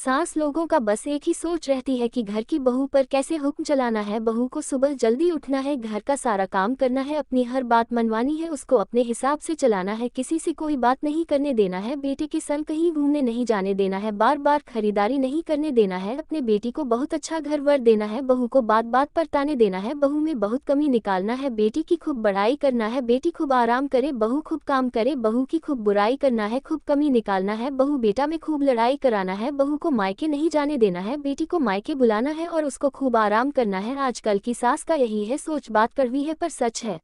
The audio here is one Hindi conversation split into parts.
सास लोगों का बस एक ही सोच रहती है कि घर की बहू पर कैसे हुक्म चलाना है, बहू को सुबह जल्दी उठना है, घर का सारा काम करना है, अपनी हर बात मनवानी है, उसको अपने हिसाब से चलाना है, किसी से कोई बात नहीं करने देना है, बेटे के संग कहीं घूमने नहीं जाने देना है, बार बार खरीदारी नहीं करने देना है, अपने बेटी को बहुत अच्छा घर वर देना है, बहू को बात बात पर ताने देना है, बहू में बहुत कमी निकालना है, बेटी की खूब बड़ाई करना है, बेटी खूब आराम करे, बहू खूब काम करे, बहू की खूब बुराई करना है, खूब कमी निकालना है, बहू बेटा में खूब लड़ाई कराना है, बहू को मायके नहीं जाने देना है, बेटी को मायके बुलाना है और उसको खूब आराम करना है। आजकल की सास का यही है सोच। बात कड़वी है पर सच है।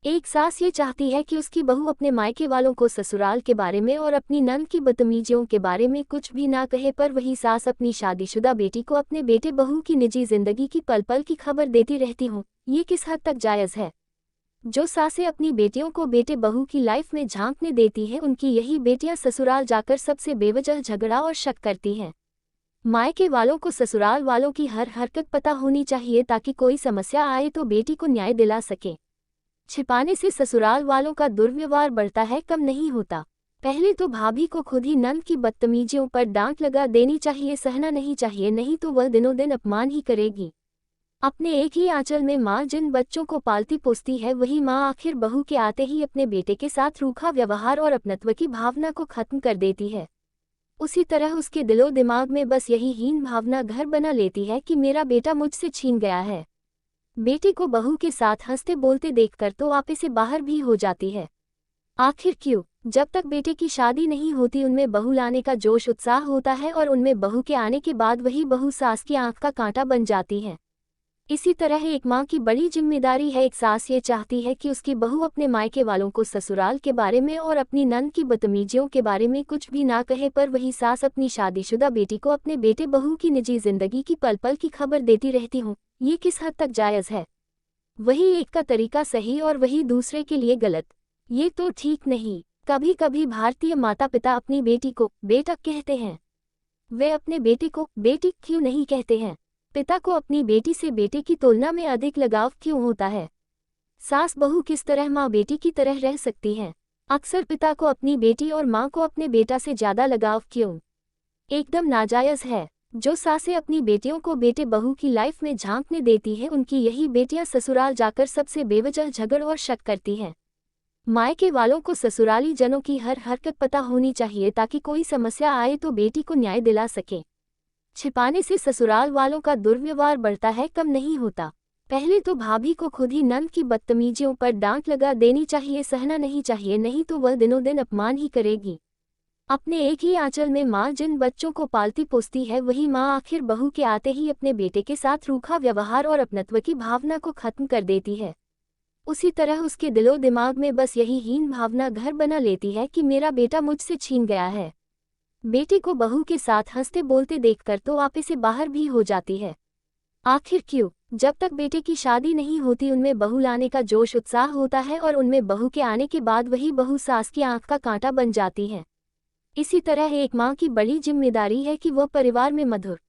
एक सास ये चाहती है कि उसकी बहू अपने मायके वालों को ससुराल के बारे में और अपनी नंद की बदतमीजियों के बारे में कुछ भी ना कहे, पर वही सास अपनी शादीशुदा बेटी को अपने बेटे बहू की निजी जिंदगी की पल पल की खबर देती रहती हूँ। ये किस हद तक जायज़ है? जो सासें अपनी बेटियों को बेटे बहू की लाइफ में झांकने देती हैं, उनकी यही बेटियां ससुराल जाकर सबसे बेवजह झगड़ा और शक करती हैं। मायके वालों को ससुराल वालों की हर हरकत पता होनी चाहिए ताकि कोई समस्या आए तो बेटी को न्याय दिला सके। छिपाने से ससुराल वालों का दुर्व्यवहार बढ़ता है, कम नहीं होता। पहले तो भाभी को खुद ही नंद की बदतमीजियों पर डांट लगा देनी चाहिए, सहना नहीं चाहिए, नहीं तो वह दिनों दिन अपमान ही करेगी। अपने एक ही आंचल में माँ जिन बच्चों को पालती पोसती है, वही माँ आखिर बहू के आते ही अपने बेटे के साथ रूखा व्यवहार और अपनत्व की भावना को खत्म कर देती है। उसी तरह उसके दिलो दिमाग में बस यही हीन भावना घर बना लेती है कि मेरा बेटा मुझसे छीन गया है। बेटे को बहू के साथ हंसते बोलते देखकर तो आपे से बाहर भी हो जाती है। आखिर क्यों? जब तक बेटे की शादी नहीं होती उनमें बहू लाने का जोश उत्साह होता है और उनमें बहू के आने के बाद वही बहू सास की आंख का कांटा बन जाती है। इसी तरह एक माँ की बड़ी जिम्मेदारी है। एक सास ये चाहती है कि उसकी बहू अपने मायके वालों को ससुराल के बारे में और अपनी नंद की बदतमीजियों के बारे में कुछ भी ना कहे, पर वही सास अपनी शादीशुदा बेटी को अपने बेटे बहू की निजी जिंदगी की पल पल की खबर देती रहती हूँ। ये किस हद तक जायज़ है? वही एक का तरीका सही और वही दूसरे के लिए गलत, ये तो ठीक नहीं। कभी कभी भारतीय माता पिता अपनी बेटी को बेटा कहते हैं, वे अपने बेटे को बेटी क्यों नहीं कहते हैं? पिता को अपनी बेटी से बेटे की तुलना में अधिक लगाव क्यों होता है? सास बहू किस तरह माँ बेटी की तरह रह सकती हैं? अक्सर पिता को अपनी बेटी और माँ को अपने बेटा से ज़्यादा लगाव क्यों? एकदम नाजायज़ है। जो सासें अपनी बेटियों को बेटे बहू की लाइफ में झांकने देती हैं, उनकी यही बेटियां ससुराल जाकर सबसे बेवजह झगड़ और शक करती हैं। मायके वालों को ससुराली जनों की हर हरकत पता होनी चाहिए ताकि कोई समस्या आए तो बेटी को न्याय दिला सके। छिपाने से ससुराल वालों का दुर्व्यवहार बढ़ता है, कम नहीं होता। पहले तो भाभी को खुद ही नंद की बदतमीजियों पर डांट लगा देनी चाहिए, सहना नहीं चाहिए, नहीं तो वह दिनों दिन अपमान ही करेगी। अपने एक ही आंचल में माँ जिन बच्चों को पालती पोसती है, वही माँ आखिर बहू के आते ही अपने बेटे के साथ रूखा व्यवहार और अपनत्व की भावना को खत्म कर देती है। उसी तरह उसके दिलो दिमाग में बस यही हीन भावना घर बना लेती है कि मेरा बेटा मुझसे छीन गया है। बेटे को बहू के साथ हंसते बोलते देखकर तो आपे से बाहर भी हो जाती है। आखिर क्यों? जब तक बेटे की शादी नहीं होती उनमें बहू लाने का जोश उत्साह होता है और उनमें बहू के आने के बाद वही बहू सास की आंख का कांटा बन जाती है। इसी तरह एक माँ की बड़ी जिम्मेदारी है कि वह परिवार में मधुर।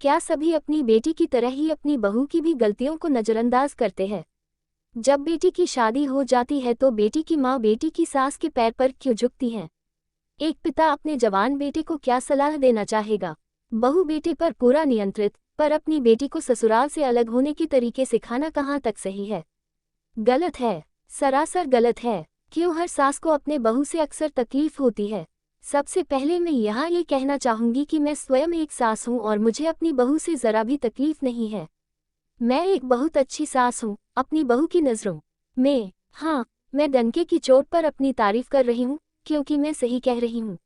क्या सभी अपनी बेटी की तरह ही अपनी बहू की भी गलतियों को नज़रअंदाज करते हैं? जब बेटी की शादी हो जाती है तो बेटी की माँ बेटी की सास के पैर पर क्यों झुकती हैं? एक पिता अपने जवान बेटे को क्या सलाह देना चाहेगा? बहू बेटे पर पूरा नियंत्रित, पर अपनी बेटी को ससुराल से अलग होने के तरीके सिखाना कहाँ तक सही है? गलत है, सरासर गलत है। क्यों हर सास को अपने बहू से अक्सर तकलीफ होती है? सबसे पहले मैं यहाँ ये कहना चाहूँगी कि मैं स्वयं एक सास हूँ और मुझे अपनी बहू से ज़रा भी तकलीफ नहीं है। मैं एक बहुत अच्छी सास हूँ अपनी बहू की नज़रों में। हाँ, मैं डंके की चोट पर अपनी तारीफ कर रही हूँ क्योंकि मैं सही कह रही हूँ।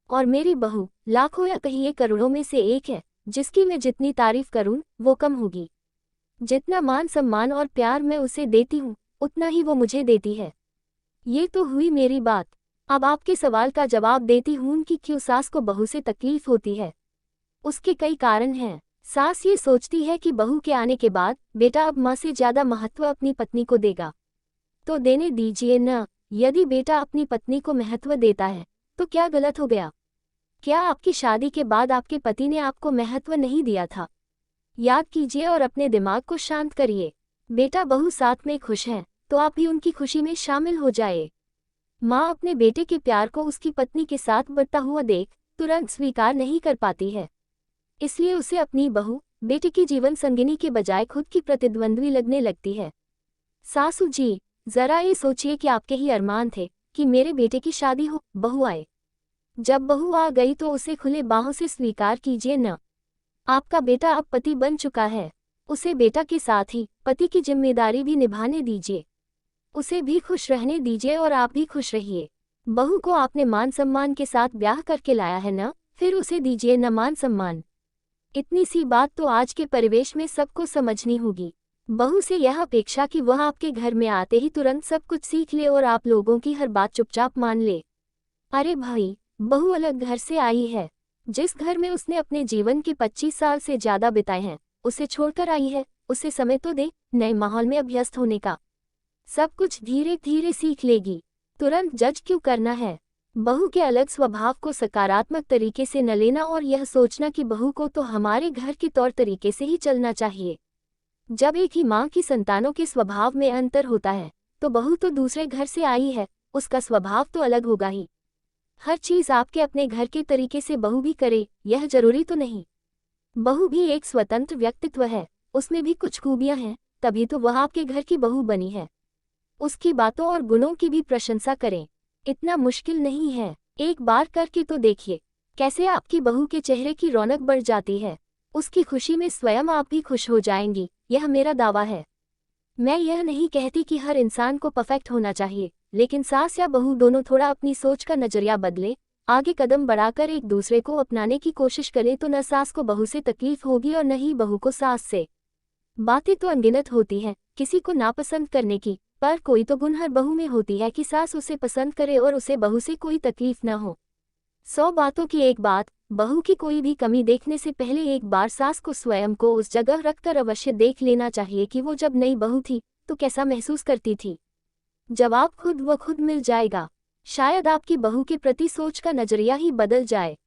और मेरी बहू लाखों या कहिए करोड़ों में से एक है जिसकी मैं जितनी तारीफ करूँ वो कम होगी। जितना मान सम्मान और प्यार मैं उसे देती हूँ उतना ही वो मुझे देती है। ये तो हुई मेरी बात। अब आपके सवाल का जवाब देती हूँ कि क्यों सास को बहू से तकलीफ होती है। उसके कई कारण हैं। सास ये सोचती है कि बहू के आने के बाद बेटा अब माँ से ज़्यादा महत्व अपनी पत्नी को देगा, तो देने दीजिए न। यदि बेटा अपनी पत्नी को महत्व देता है तो क्या गलत हो गया? क्या आपकी शादी के बाद आपके पति ने आपको महत्व नहीं दिया था? याद कीजिए और अपने दिमाग को शांत करिए। बेटा बहू साथ में खुश हैं तो आप भी उनकी खुशी में शामिल हो जाए। माँ अपने बेटे के प्यार को उसकी पत्नी के साथ बढ़ता हुआ देख तुरंत स्वीकार नहीं कर पाती है। इसलिए उसे अपनी बहू, बेटे की जीवन संगिनी के बजाय खुद की प्रतिद्वंद्वी लगने लगती है। सासू जी, जरा ये सोचिए कि आपके ही अरमान थे कि मेरे बेटे की शादी हो, बहू आए। जब बहू आ गई तो उसे खुले बाहों से स्वीकार कीजिए न। आपका बेटा अब पति बन चुका है। उसे बेटा के साथ ही पति की जिम्मेदारी भी निभाने दीजिए। उसे भी खुश रहने दीजिए और आप भी खुश रहिए। बहू को आपने मान सम्मान के साथ ब्याह करके लाया है न, फिर उसे दीजिए न मान सम्मान। इतनी सी बात तो आज के परिवेश में सबको समझनी होगी। बहू से यह अपेक्षा कि वह आपके घर में आते ही तुरंत सब कुछ सीख ले और आप लोगों की हर बात चुपचाप मान ले। अरे भाई, बहू अलग घर से आई है। जिस घर में उसने अपने जीवन के 25 साल से ज्यादा बिताए हैं, उसे छोड़कर आई है। उसे समय तो दे नए माहौल में अभ्यस्त होने का। सब कुछ धीरे धीरे सीख लेगी। तुरंत जज क्यों करना है? बहू के अलग स्वभाव को सकारात्मक तरीके से न लेना और यह सोचना कि बहू को तो हमारे घर के तौर तरीके से ही चलना चाहिए। जब एक ही माँ की संतानों के स्वभाव में अंतर होता है, तो बहू तो दूसरे घर से आई है, उसका स्वभाव तो अलग होगा ही। हर चीज आपके अपने घर के तरीके से बहू भी करे, यह जरूरी तो नहीं। बहू भी एक स्वतंत्र व्यक्तित्व है, उसमें भी कुछ खूबियां हैं, तभी तो वह आपके घर की बहू बनी है। उसकी बातों और गुणों की भी प्रशंसा करें। इतना मुश्किल नहीं है, एक बार करके तो देखिए कैसे आपकी बहू के चेहरे की रौनक बढ़ जाती है। उसकी खुशी में स्वयं आप भी खुश हो जाएंगी, यह मेरा दावा है। मैं यह नहीं कहती कि हर इंसान को परफेक्ट होना चाहिए, लेकिन सास या बहू दोनों थोड़ा अपनी सोच का नजरिया बदले, आगे कदम बढ़ाकर एक दूसरे को अपनाने की कोशिश करें तो न सास को बहू से तकलीफ होगी और न ही बहू को सास से। बातें तो अनगिनत होती हैं किसी को नापसंद करने की, पर कोई तो गुण हर बहू में होती है कि सास उसे पसंद करे और उसे बहू से कोई तकलीफ न हो। 100 बातों की एक बात, बहू की कोई भी कमी देखने से पहले एक बार सास को स्वयं को उस जगह रखकर अवश्य देख लेना चाहिए कि वो जब नई बहू थी तो कैसा महसूस करती थी। जवाब खुद व खुद मिल जाएगा। शायद आपकी बहू के प्रति सोच का नजरिया ही बदल जाए।